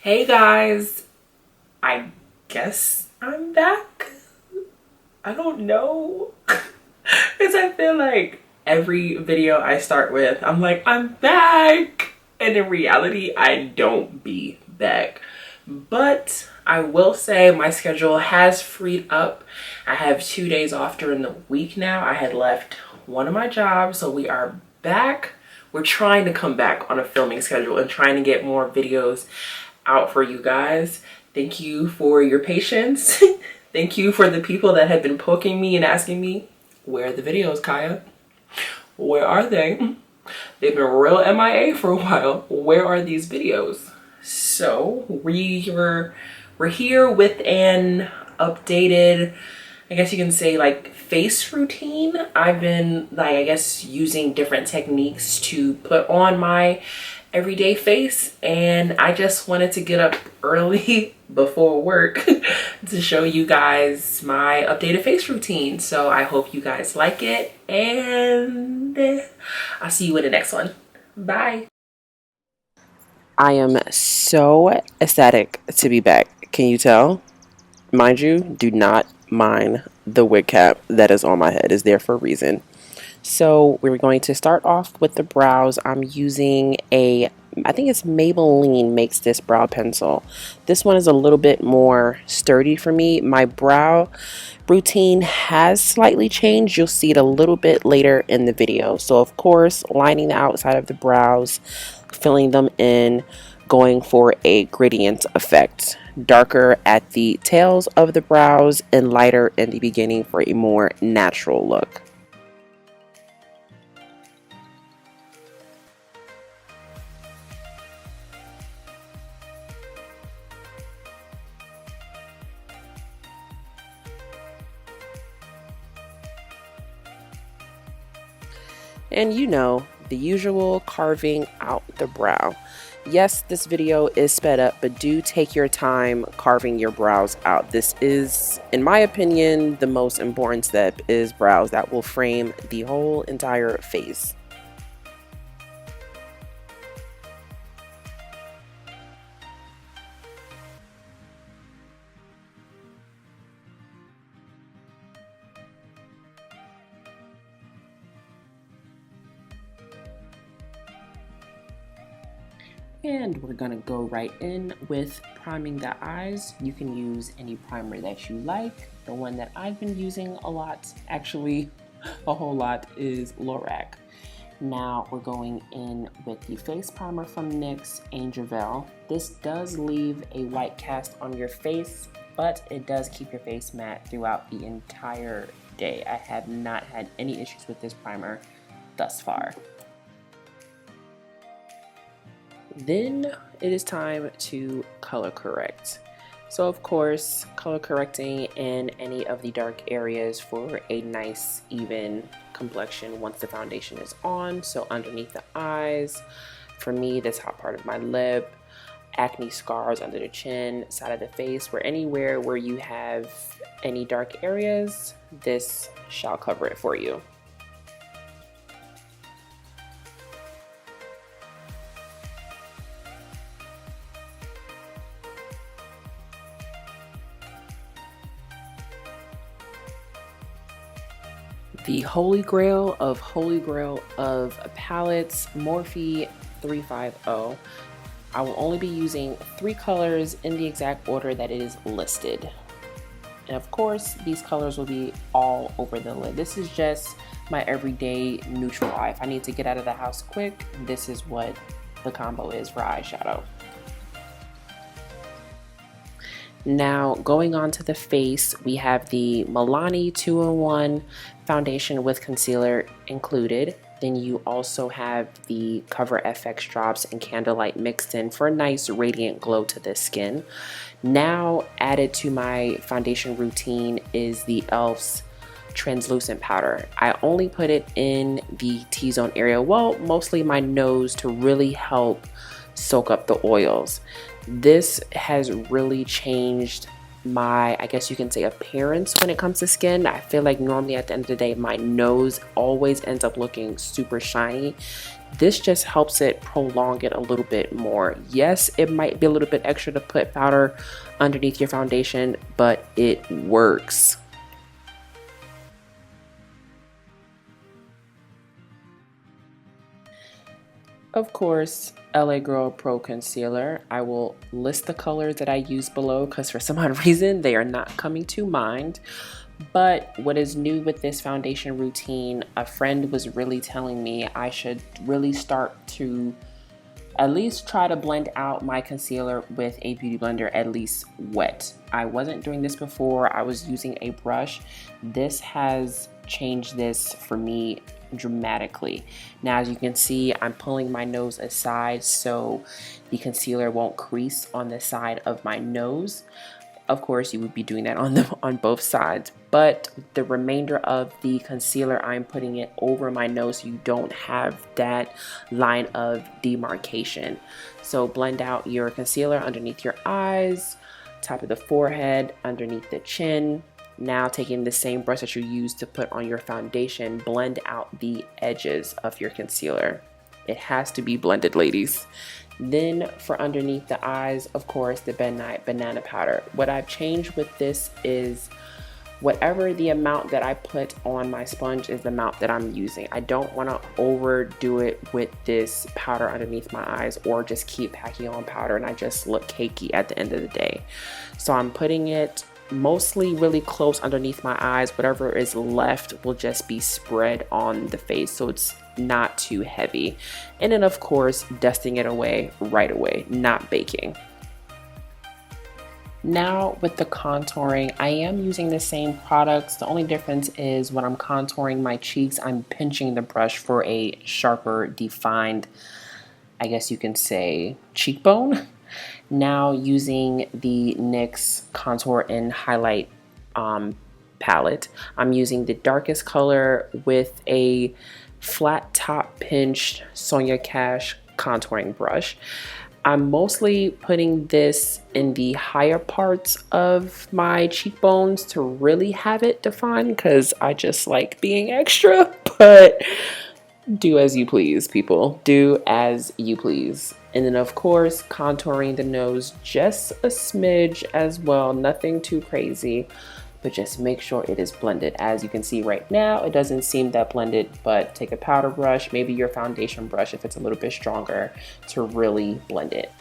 Hey guys, I guess I'm back. I don't know. Because I feel like every video I start with, I'm like, I'm back. And in reality, I don't be back. But I will say my schedule has freed up. I have 2 days off during the week now. I had left one of my jobs, so we are back. We're trying to come back on a filming schedule and trying to get more videos out for you guys. Thank you for your patience. Thank you for the people that have been poking me and asking me, where are the videos, Kaya? Where are they? They've been real MIA for a while. Where are these videos? So we're here with an updated, I guess you can say, like, face routine. I've been, like, I guess, using different techniques to put on my everyday face, and I just wanted to get up early before work to show you guys my updated face routine. So I hope you guys like it, and I'll see you in the next one. Bye. I am so ecstatic to be back. Can you tell? Mind you, do not mind the wig cap that is on my head. It's there for a reason. So we're going to start off with the brows. I'm using I think it's Maybelline makes this brow pencil. This one is a little bit more sturdy for me. My brow routine has slightly changed. You'll see it a little bit later in the video. So of course, lining the outside of the brows, filling them in, going for a gradient effect. Darker at the tails of the brows and lighter in the beginning for a more natural look. And you know, the usual carving out the brow. Yes, this video is sped up, but do take your time carving your brows out. This is, in my opinion, the most important step is brows. That will frame the whole entire face. And we're gonna go right in with priming the eyes. You can use any primer that you like. The one that I've been using a lot, actually a whole lot, is Lorac. Now we're going in with the face primer from NYX Angel Veil. This does leave a white cast on your face, but it does keep your face matte throughout the entire day. I have not had any issues with this primer thus far. Then it is time to color correct. So of course, color correcting in any of the dark areas for a nice even complexion once the foundation is on. So underneath the eyes, for me, the top part of my lip, acne scars under the chin, side of the face, where anywhere where you have any dark areas, this shall cover it for you. The holy grail of palettes, Morphe 350. I will only be using 3 colors in the exact order that it is listed. And of course, these colors will be all over the lid. This is just my everyday neutral eye. If I need to get out of the house quick, this is what the combo is for eyeshadow. Now going on to the face, we have the Milani 2-in-1 foundation with concealer included. Then you also have the Cover FX drops and Candlelight mixed in for a nice radiant glow to the skin. Now added to my foundation routine is the e.l.f.'s Translucent powder. I only put it in the T-zone area, well, mostly my nose, to really help soak up the oils. This has really changed my, I guess you can say, appearance when it comes to skin. I feel like normally at the end of the day, my nose always ends up looking super shiny. This just helps it prolong it a little bit more. Yes, it might be a little bit extra to put powder underneath your foundation, but it works. Of course, LA Girl Pro Concealer. I will list the colors that I use below because for some odd reason they are not coming to mind. But what is new with this foundation routine, a friend was really telling me I should really start to at least try to blend out my concealer with a beauty blender, at least wet. I wasn't doing this before. I was using a brush. This has changed this for me dramatically. Now, as you can see, I'm pulling my nose aside so the concealer won't crease on the side of my nose. Of course, you would be doing that on both sides, but the remainder of the concealer, I'm putting it over my nose so you don't have that line of demarcation. So blend out your concealer underneath your eyes, top of the forehead, underneath the chin. Now taking the same brush that you used to put on your foundation, blend out the edges of your concealer. It has to be blended, ladies. Then for underneath the eyes, of course, the Nye Banana Powder. What I've changed with this is whatever the amount that I put on my sponge is the amount that I'm using. I don't want to overdo it with this powder underneath my eyes or just keep packing on powder and I just look cakey at the end of the day. So I'm putting it mostly really close underneath my eyes. Whatever is left will just be spread on the face so it's not too heavy. And then of course dusting it away right away, not baking. Now with the contouring, I am using the same products. The only difference is when I'm contouring my cheeks, I'm pinching the brush for a sharper defined, I guess you can say, cheekbone. Now using the NYX Contour and Highlight palette, I'm using the darkest color with a flat top pinched Sonia Cash contouring brush. I'm mostly putting this in the higher parts of my cheekbones to really have it defined because I just like being extra, but do as you please, people. Do as you please. And then of course, contouring the nose just a smidge as well. Nothing too crazy, but just make sure it is blended. As you can see right now, it doesn't seem that blended, but take a powder brush, maybe your foundation brush if it's a little bit stronger, to really blend it.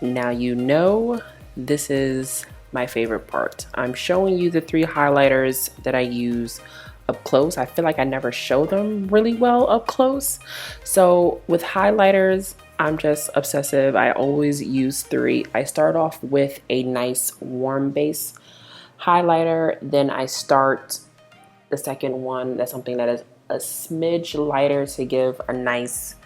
Now you know this is my favorite part. I'm showing you the 3 highlighters that I use up close. I feel like I never show them really well up close. So with highlighters, I'm just obsessive. I always use 3. I start off with a nice warm base highlighter. Then I start the second one. That's something that is a smidge lighter to give a nice,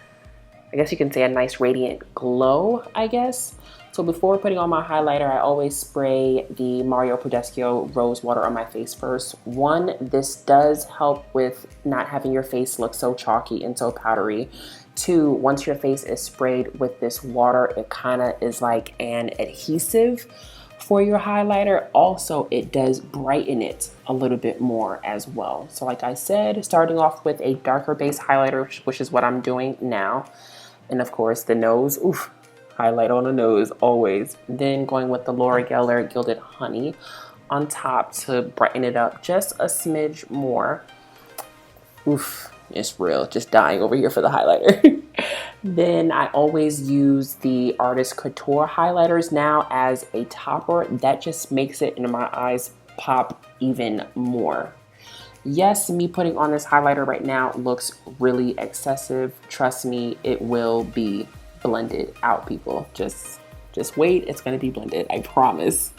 I guess you can say, a nice radiant glow, I guess. So before putting on my highlighter, I always spray the Badescu Rose water on my face first. One, this does help with not having your face look so chalky and so powdery. 2, once your face is sprayed with this water, it kind of is like an adhesive for your highlighter. Also, it does brighten it a little bit more as well. So like I said, starting off with a darker base highlighter, which is what I'm doing now. And of course, the nose, oof. Highlight on the nose always. Then going with the Lorac Gilded Honey on top to brighten it up just a smidge more. Oof, it's real, just dying over here for the highlighter. Then I always use the Artist Couture highlighters now as a topper. That just makes it into my eyes pop even more. Yes, me putting on this highlighter right now looks really excessive. Trust me, it will be blended out, people. Just wait, it's gonna be blended, I promise.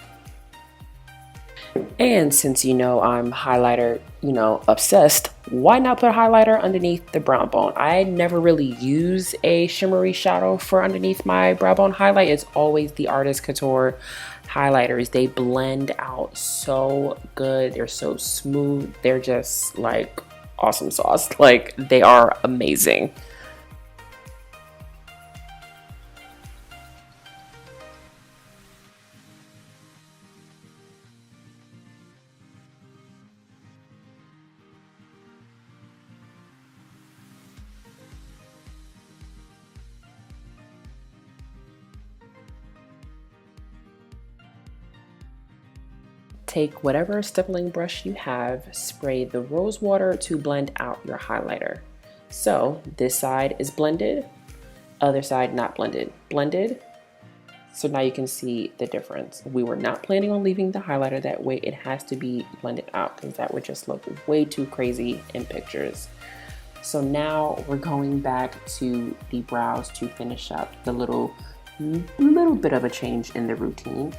And since you know I'm highlighter, obsessed, why not put a highlighter underneath the brow bone? I never really use a shimmery shadow for underneath my brow bone highlight. It's always the Artist Couture highlighters. They blend out so good. They're so smooth. They're just like awesome sauce. Like, they are amazing. take whatever stippling brush you have, spray the rose water to blend out your highlighter. So this side is blended, other side not blended. Blended. So now you can see the difference. We were not planning on leaving the highlighter that way. It has to be blended out because that would just look way too crazy in pictures. So now we're going back to the brows to finish up the little bit of a change in the routine.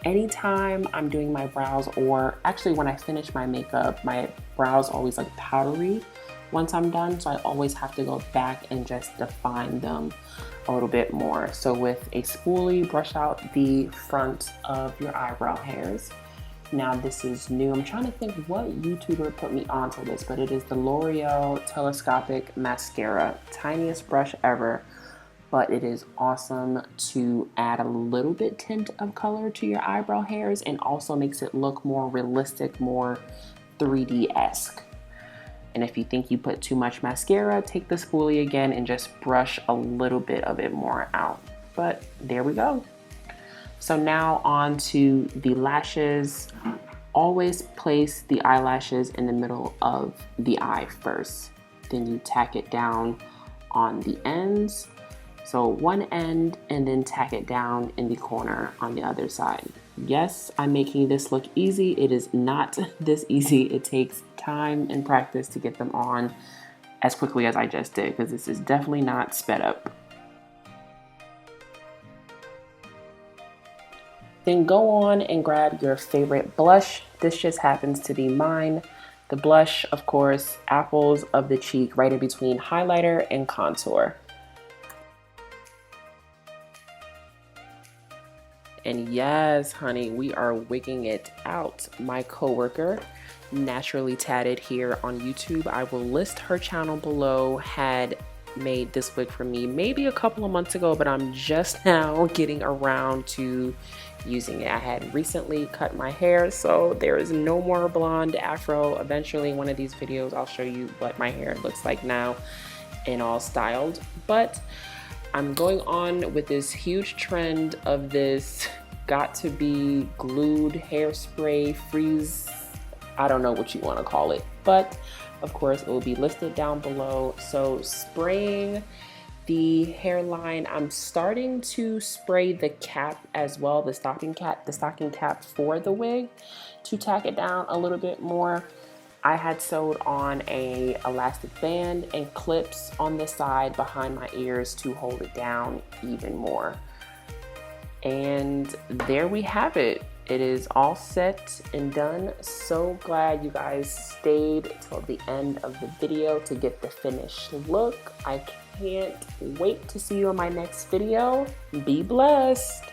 Anytime I'm doing my brows, or actually when I finish my makeup, my brows always look powdery once I'm done, so I always have to go back and just define them a little bit more. So with a spoolie, brush out the front of your eyebrow hairs. Now this is new. I'm trying to think what YouTuber put me onto this, but it is the L'Oreal Telescopic Mascara. Tiniest brush ever, but it is awesome to add a little bit tint of color to your eyebrow hairs and also makes it look more realistic, more 3D-esque. And if you think you put too much mascara, take the spoolie again and just brush a little bit of it more out. But there we go. So now on to the lashes. Always place the eyelashes in the middle of the eye first. Then you tack it down on the ends. So one end and then tack it down in the corner on the other side. Yes, I'm making this look easy. It is not this easy. It takes time and practice to get them on as quickly as I just did, because this is definitely not sped up. Then go on and grab your favorite blush. This just happens to be mine. The blush, of course, apples of the cheek, right in between highlighter and contour. And yes, honey, we are wigging it out. My coworker, Naturally Tatted here on YouTube, I will list her channel below, had made this wig for me maybe a couple of months ago, but I'm just now getting around to using it. I had recently cut my hair, so there is no more blonde afro. Eventually, in one of these videos, I'll show you what my hair looks like now and all styled. But I'm going on with this huge trend of this got to be glued hairspray, freeze, I don't know what you want to call it, but of course it will be listed down below. So spraying the hairline, I'm starting to spray the cap as well, the stocking cap for the wig to tack it down a little bit more. I had sewed on a elastic band and clips on the side behind my ears to hold it down even more. And there we have it. It is all set and done. So glad you guys stayed till the end of the video to get the finished look. I can't wait to see you in my next video. Be blessed.